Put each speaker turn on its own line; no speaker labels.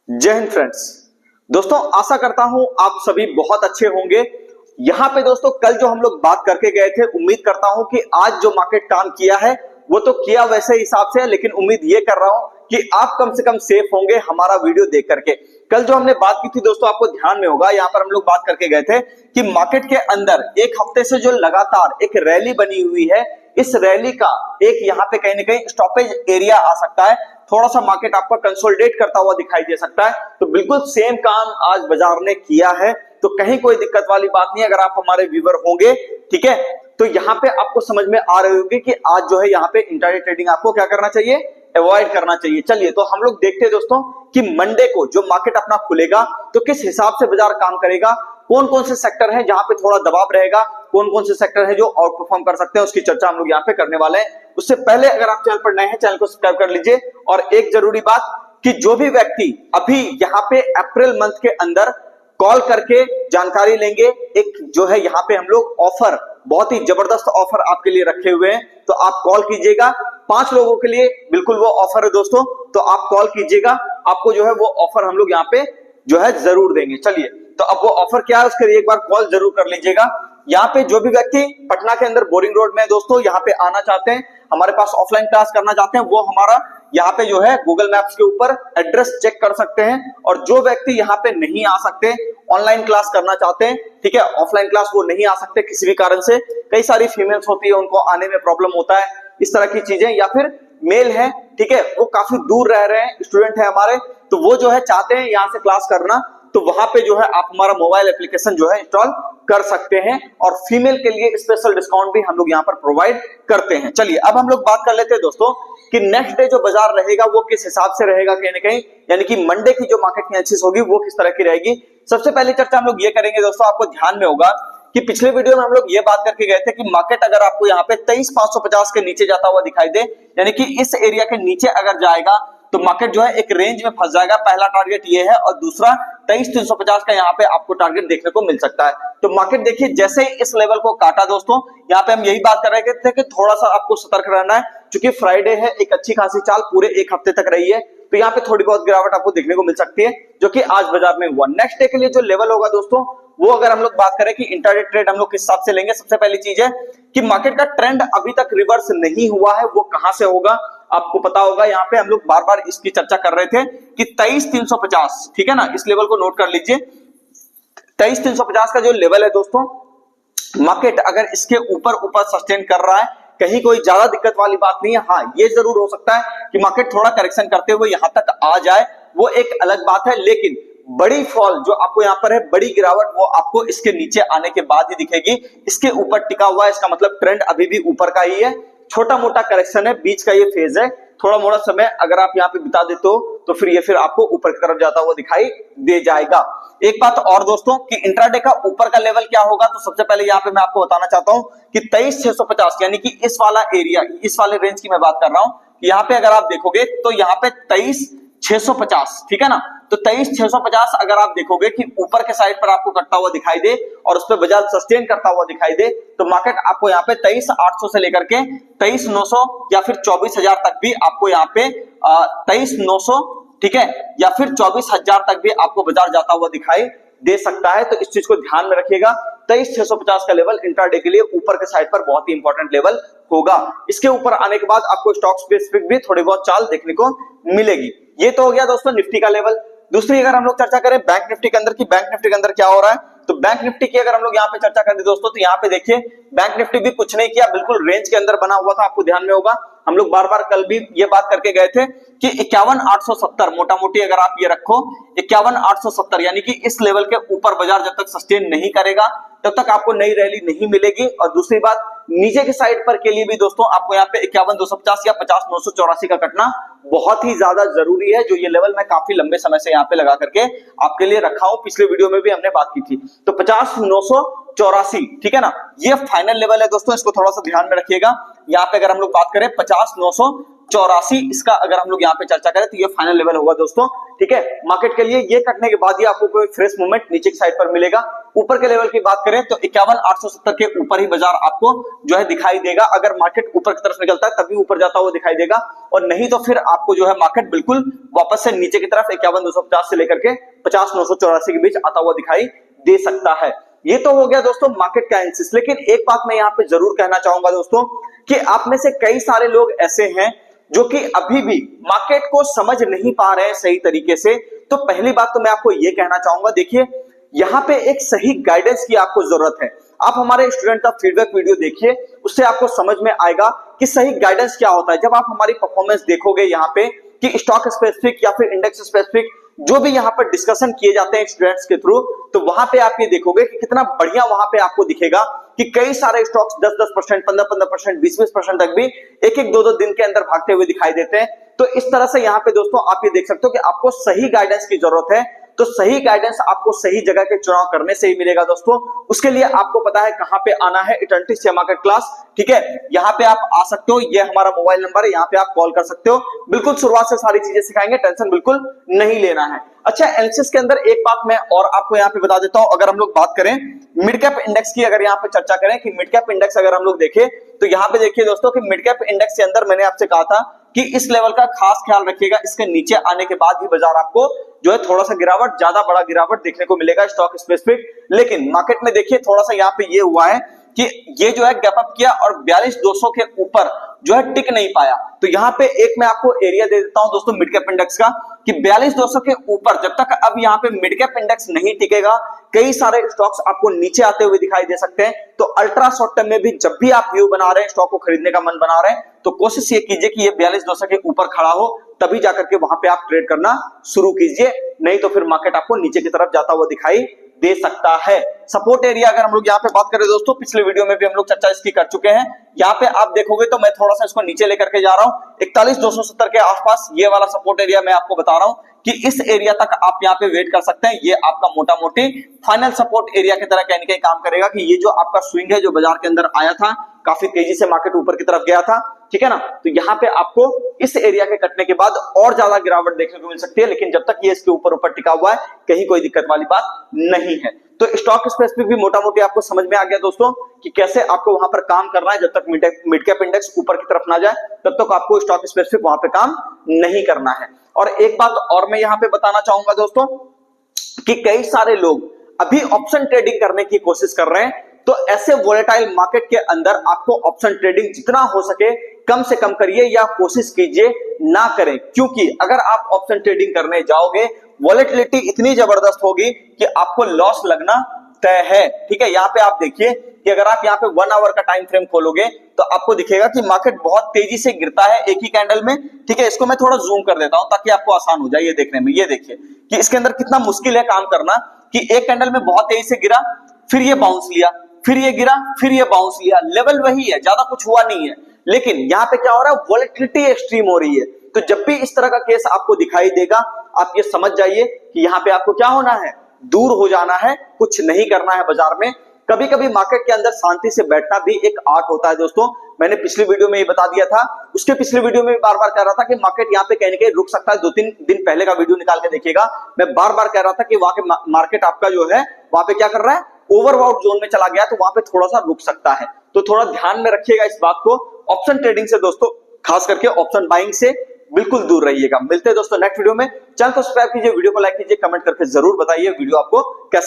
जय हिंद फ्रेंड्स। दोस्तों आशा करता हूं आप सभी बहुत अच्छे होंगे। यहां पे दोस्तों कल जो हम लोग बात करके गए थे, उम्मीद करता हूं कि आज जो मार्केट काम किया है वो तो किया वैसे हिसाब से है, लेकिन उम्मीद ये कर रहा हूं कि आप कम से कम सेफ होंगे हमारा वीडियो देख करके। कल जो हमने बात की थी दोस्तों, आपको ध्यान में होगा, यहां पर हम लोग बात करके गए थे कि मार्केट के अंदर एक हफ्ते से जो लगातार एक रैली बनी हुई है, इस रैली का एक यहां पे कहीं ना कहीं स्टॉपेज एरिया आ सकता है। थोड़ा सा मार्केट आपका कंसोलिडेट करता हुआ दिखाई दे सकता है। तो बिल्कुल सेम काम आज बाजार ने किया है, तो कहीं कोई दिक्कत वाली बात नहीं। अगर आप हमारे व्यूअर होंगे, ठीक है, तो यहाँ पे आपको समझ में आ रही होगी कि आज जो है यहाँ पे इंट्राडे ट्रेडिंग आपको क्या करना चाहिए, अवॉइड करना चाहिए। चलिए तो हम लोग देखते हैं दोस्तों कि मंडे को जो मार्केट अपना खुलेगा तो किस हिसाब से बाजार काम करेगा, कौन कौन से सेक्टर है जहां पे थोड़ा दबाव रहेगा, कौन कौन से सेक्टर है जो आउट परफॉर्म कर सकते हैं, उसकी चर्चा हम लोग यहाँ पे करने वाले हैं। उससे पहले अगर आप चैनल पर नए हैं, चैनल को सब्सक्राइब कर लीजिए। और एक जरूरी बात कि जो भी व्यक्ति अभी यहाँ पे अप्रैल मंथ के अंदर कॉल करके जानकारी लेंगे, एक जो है यहाँ पे हम लोग ऑफर, बहुत ही जबरदस्त ऑफर आपके लिए रखे हुए हैं, तो आप कॉल कीजिएगा। 5 लोगों के लिए बिल्कुल वो ऑफर है दोस्तों, तो आप कॉल कीजिएगा, आपको जो है वो ऑफर हम लोग यहाँ पे जो है जरूर देंगे। चलिए तो अब वो ऑफर क्या है उसके लिए एक बार कॉल जरूर कर लीजिएगा। यहाँ पे जो भी व्यक्ति पटना के अंदर बोरिंग रोड में दोस्तों यहाँ पे आना चाहते हैं, हमारे पास ऑफलाइन क्लास करना चाहते हैं, वो हमारा यहाँ पे जो है गूगल मैप्स के ऊपर एड्रेस चेक कर सकते हैं। और जो व्यक्ति यहाँ पे नहीं आ सकते, ऑनलाइन क्लास करना चाहते हैं, ठीक है, ऑफलाइन क्लास वो नहीं आ सकते किसी भी कारण से, कई सारी फीमेल्स होती है उनको आने में प्रॉब्लम होता है, इस तरह की चीजें, या फिर मेल है, ठीक है, वो काफी दूर रह रहे हैं, स्टूडेंट है हमारे, तो वो जो है चाहते हैं यहाँ से क्लास करना, तो वहां पे जो है आप हमारा मोबाइल एप्लीकेशन जो है इंस्टॉल कर सकते हैं। और फीमेल के लिए स्पेशल डिस्काउंट भी हम लोग यहाँ पर प्रोवाइड करते हैं। चलिए अब हम लोग बात कर लेते हैं दोस्तों कि नेक्स्ट डे जो बाजार रहेगा वो किस हिसाब से रहेगा, कहीं ना कहीं यानी कि मंडे की जो मार्केट की एनालिसिस होगी वो किस तरह की रहेगी। सबसे पहले चर्चा हम लोग ये करेंगे दोस्तों, आपको ध्यान में होगा कि पिछले वीडियो में हम लोग ये बात करके गए थे कि मार्केट अगर आपको यहाँ पे 23,550 के नीचे जाता हुआ दिखाई दे, यानी कि इस एरिया के नीचे अगर जाएगा तो मार्केट जो है एक रेंज में फंस जाएगा। पहला टारगेट ये है और दूसरा 23,350 का यहाँ पे आपको टारगेट देखने को मिल सकता है। तो मार्केट देखिए जैसे ही इस लेवल को काटा दोस्तों, यहाँ पे हम यही बात कर रहे थे कि थोड़ा सा आपको सतर्क रहना है, क्योंकि फ्राइडे है, एक अच्छी खासी चाल पूरे एक हफ्ते तक रही है, तो यहाँ पे थोड़ी बहुत गिरावट आपको देखने को मिल सकती है, जो कि आज बाजार में हुआ। नेक्स्ट डे के लिए जो लेवल होगा दोस्तों, वो अगर हम लोग बात करें कि इंट्राडे ट्रेड हम लोग किस हिसाब से लेंगे, सबसे पहली चीज है कि मार्केट का ट्रेंड अभी तक रिवर्स नहीं हुआ है, वो कहां से होगा आपको पता होगा। यहाँ पे हम लोग बार बार इसकी चर्चा कर रहे थे कि 23,350, ठीक है ना, इस लेवल को नोट कर लीजिए। 23,350 का जो लेवल है दोस्तों, मार्केट अगर इसके ऊपर सस्टेन कर रहा है, कहीं कोई ज्यादा दिक्कत वाली बात नहीं है। हाँ, ये जरूर हो सकता है कि मार्केट थोड़ा करेक्शन करते हुए यहां तक आ जाए, वो एक अलग बात है, लेकिन बड़ी फॉल जो आपको यहाँ पर है, बड़ी गिरावट, वो आपको इसके नीचे आने के बाद ही दिखेगी। इसके ऊपर टिका हुआ है, इसका मतलब ट्रेंड अभी भी ऊपर का ही है, छोटा मोटा करेक्शन है, बीच का ये फेज है, थोड़ा मोड़ा समय अगर आप यहाँ पे बिता देते हो तो फिर ये फिर आपको ऊपर की तरफ जाता हुआ दिखाई दे जाएगा। एक बात और दोस्तों कि इंट्राडे का ऊपर का लेवल क्या होगा, तो सबसे पहले यहाँ पे मैं आपको बताना चाहता हूँ कि 23,650, यानी कि इस वाला एरिया, इस वाले रेंज की मैं बात कर रहा हूँ, यहाँ पे अगर आप देखोगे तो यहाँ पे 23,650, ठीक है ना, तो 23,650 अगर आप देखोगे कि ऊपर के साइड पर आपको कटता हुआ दिखाई दे और उस पर बाजार सस्टेन करता हुआ दिखाई दे, तो मार्केट आपको यहाँ पे 23,800 से लेकर के 23,900 या फिर 24,000 तक भी आपको यहाँ पे 23,900, ठीक है, या फिर 24,000 तक भी आपको बाजार जाता हुआ दिखाई दे सकता है। तो इस चीज को ध्यान में रखिएगा, 23,650 का लेवल इंट्राडे के लिए ऊपर के साइड पर बहुत ही इंपॉर्टेंट लेवल होगा। इसके ऊपर आने के बाद आपको स्टॉक स्पेसिफिक भी थोड़ी बहुत चाल देखने को मिलेगी। ये तो हो गया दोस्तों निफ्टी का लेवल। दूसरी अगर हम लोग चर्चा करें बैंक निफ्टी के अंदर की, बैंक निफ्टी के अंदर क्या हो रहा है, तो बैंक निफ्टी की अगर हम लोग यहाँ पे चर्चा करें दोस्तों, तो यहाँ पे देखिए बैंक निफ्टी भी कुछ नहीं किया, बिल्कुल रेंज के अंदर बना हुआ था। आपको ध्यान में होगा हम लोग बार बार कल भी ये बात करके गए थे कि 51,870 मोटा मोटी अगर आप ये रखो 51,870, यानी कि इस लेवल के ऊपर बाजार जब तक सस्टेन नहीं करेगा तब तक आपको नई रैली नहीं मिलेगी। और दूसरी बात, नीचे के साइड पर के लिए भी दोस्तों आपको यहाँ पे 51,250 या 50,984 का कटना बहुत ही ज्यादा जरूरी है, जो ये लेवल मैं काफी लंबे समय से यहाँ पे लगा करके आपके लिए रखा हूं, पिछले वीडियो में भी हमने बात की थी। तो 50,984, ठीक है ना, ये फाइनल लेवल है दोस्तों, इसको थोड़ा सा ध्यान में रखिएगा। यहाँ पे अगर हम लोग बात करें 50,984 984 इसका अगर हम लोग यहाँ पे चर्चा करें तो ये फाइनल लेवल होगा दोस्तों। ठीक है, मार्केट के लिए ये कटने के बाद ही आपको कोई फ्रेश मूवमेंट नीचे की साइड पर मिलेगा। ऊपर के लेवल की बात करें तो 51,870 के ऊपर ही बाजार आपको जो है दिखाई देगा। अगर मार्केट ऊपर की तरफ निकलता है तभी ऊपर जाता हुआ दिखाई देगा, और नहीं तो फिर आपको जो है मार्केट बिल्कुल वापस से नीचे की तरफ 51,250 से लेकर के 50,984 के बीच आता हुआ दिखाई दे सकता है। ये तो हो गया दोस्तों मार्केट का एनालिसिस। लेकिन एक बात मैं यहाँ पे जरूर कहना चाहूंगा दोस्तों कि आप में से कई सारे लोग ऐसे हैं जो कि अभी भी मार्केट को समझ नहीं पा रहे हैं सही तरीके से। तो पहली बात तो मैं आपको ये कहना चाहूंगा, देखिए यहाँ पे एक सही गाइडेंस की आपको जरूरत है। आप हमारे स्टूडेंट का फीडबैक वीडियो देखिए, उससे आपको समझ में आएगा कि सही गाइडेंस क्या होता है। जब आप हमारी परफॉर्मेंस देखोगे यहाँ पे कि स्टॉक स्पेसिफिक या फिर इंडेक्स स्पेसिफिक जो भी यहाँ पर डिस्कशन किए जाते हैं स्टूडेंट्स के थ्रू, तो वहां पे आप ये देखोगे कि कितना बढ़िया वहां पे आपको दिखेगा कि कई सारे स्टॉक्स 10-10%, 15-15%, 20-20% तक भी एक-एक, दो-दो दिन के अंदर भागते हुए दिखाई देते हैं। तो इस तरह से यहाँ पे दोस्तों आप ये देख सकते हो कि आपको सही गाइडेंस की जरूरत है। तो सही गाइडेंस आपको सही जगह के चुनाव करने से ही मिलेगा दोस्तों। उसके लिए आपको पता है कहां पे आना है, इटर्निटी शेयर मार्केट क्लास। ठीक है, यहाँ पे आप आ सकते हो, ये हमारा मोबाइल नंबर है, यहाँ पे आप कॉल कर सकते हो। बिल्कुल शुरुआत से सारी चीजें सिखाएंगे, टेंशन बिल्कुल नहीं लेना है। अच्छा, एनालिसिस के अंदर एक बात मैं और आपको यहाँ पे बता देता हूं। अगर हम लोग बात करें मिड कैप इंडेक्स की, अगर यहाँ पे चर्चा करें कि मिड कैप इंडेक्स अगर हम लोग देखें तो यहाँ पे देखिए दोस्तों कि मिड कैप इंडेक्स के अंदर मैंने आपसे कहा था कि इस लेवल का खास ख्याल रखिएगा। इसके नीचे आने के बाद ही बाजार आपको जो है थोड़ा सा गिरावट, ज्यादा बड़ा गिरावट देखने को मिलेगा स्टॉक स्पेसिफिक। लेकिन मार्केट में देखिए थोड़ा सा यहाँ पे ये हुआ है कि ये जो है गैप अप किया और 42,200 के ऊपर जो है टिक नहीं पाया। तो यहाँ पे एक मैं आपको एरिया दे देता हूं दोस्तों मिड कैप इंडेक्स का कि 42,200 के ऊपर जब तक अब यहाँ पे मिड कैप इंडेक्स नहीं टिकेगा, कई सारे स्टॉक्स आपको नीचे आते हुए दिखाई दे सकते हैं। तो अल्ट्रा शॉर्ट टर्म में भी जब भी आप व्यू बना रहे हैं, स्टॉक को खरीदने का मन बना रहे हैं, तो कोशिश ये कीजिए कि ये 42,200 के ऊपर खड़ा हो, तभी जाकर के वहां पे आप ट्रेड करना शुरू कीजिए। नहीं तो फिर मार्केट आपको नीचे की तरफ जाता हुआ दिखाई दे सकता है। सपोर्ट एरिया अगर हम लोग यहाँ पे बात करें दोस्तों, पिछले वीडियो में भी हम लोग चर्चा इसकी कर चुके हैं। यहाँ पे आप देखोगे तो मैं थोड़ा सा इसको नीचे लेकर के जा रहा हूँ, 41,270 के आसपास ये वाला सपोर्ट एरिया मैं आपको बता रहा हूँ कि इस एरिया तक आप यहाँ पे वेट कर सकते हैं। ये आपका मोटा मोटी फाइनल सपोर्ट एरिया की तरह कहीं ना कहीं काम करेगा कि ये जो आपका स्विंग है जो बाजार के अंदर आया था, काफी तेजी से मार्केट ऊपर की तरफ गया था, ठीक है ना, तो यहाँ पे आपको इस एरिया के कटने के बाद और ज्यादा गिरावट देखने को मिल सकती है। लेकिन जब तक ये इसके ऊपर टिका हुआ है, कहीं कोई दिक्कत वाली बात नहीं है। तो स्टॉक स्पेसिफिक भी मोटा मोटी आपको समझ में आ गया दोस्तों कि कैसे आपको वहां पर काम करना है। जब तक मिड कैप इंडेक्स ऊपर की तरफ ना जाए तब तक आपको स्टॉक स्पेसिफिक वहां पे काम नहीं करना है। और एक बात और मैं यहाँ पे बताना चाहूंगा दोस्तों कि कई सारे लोग अभी ऑप्शन ट्रेडिंग करने की कोशिश कर रहे हैं। तो ऐसे वोलेटाइल मार्केट के अंदर आपको ऑप्शन ट्रेडिंग जितना हो सके कम से कम करिए या कोशिश कीजिए ना करें, क्योंकि अगर आप ऑप्शन ट्रेडिंग करने जाओगे वॉलेटिलिटी इतनी जबरदस्त होगी कि आपको लॉस लगना तय है। ठीक है, यहाँ पे आप देखिए कि अगर आप यहाँ पे 1 आवर का टाइम फ्रेम खोलोगे तो आपको दिखेगा कि मार्केट बहुत तेजी से गिरता है एक ही कैंडल में। ठीक है, इसको मैं थोड़ा जूम कर देता हूं ताकि आपको आसान हो जाए ये देखने में। ये देखिए कि इसके अंदर कितना मुश्किल है काम करना कि एक कैंडल में बहुत तेजी से गिरा, फिर ये बाउंस लिया, फिर ये गिरा, फिर ये बाउंस लिया। लेवल वही है, ज्यादा कुछ हुआ नहीं है। लेकिन यहाँ पे क्या हो रहा है, वॉलेटिलिटी एक्सट्रीम हो रही है। तो जब भी इस तरह का केस आपको दिखाई देगा, आप ये समझ जाइए कि यहाँ पे आपको क्या होना है, दूर हो जाना है, कुछ नहीं करना है बाजार में। कभी कभी मार्केट के अंदर शांति से बैठना भी एक आर्ट होता है दोस्तों। मैंने पिछली वीडियो में ये बता दिया था, उसके पिछले वीडियो में बार बार कह रहा था कि मार्केट यहाँ पे कहीं ना कहीं रुक सकता है। 2-3 दिन पहले का वीडियो निकाल के देखिएगा, मैं बार बार कह रहा था कि वहां के मार्केट आपका जो है वहां पे क्या कर रहा है, ओवरबॉट जोन में चला गया, तो वहां पे थोड़ा सा रुक सकता है। तो थोड़ा ध्यान में रखिएगा इस बात को। ऑप्शन ट्रेडिंग से दोस्तों, खास करके ऑप्शन बाइंग से बिल्कुल दूर रहिएगा। मिलते हैं दोस्तों नेक्स्ट वीडियो में। चैनल को सब्सक्राइब कीजिए, वीडियो को लाइक कीजिए, कमेंट करके जरूर बताइए वीडियो आपको कैसा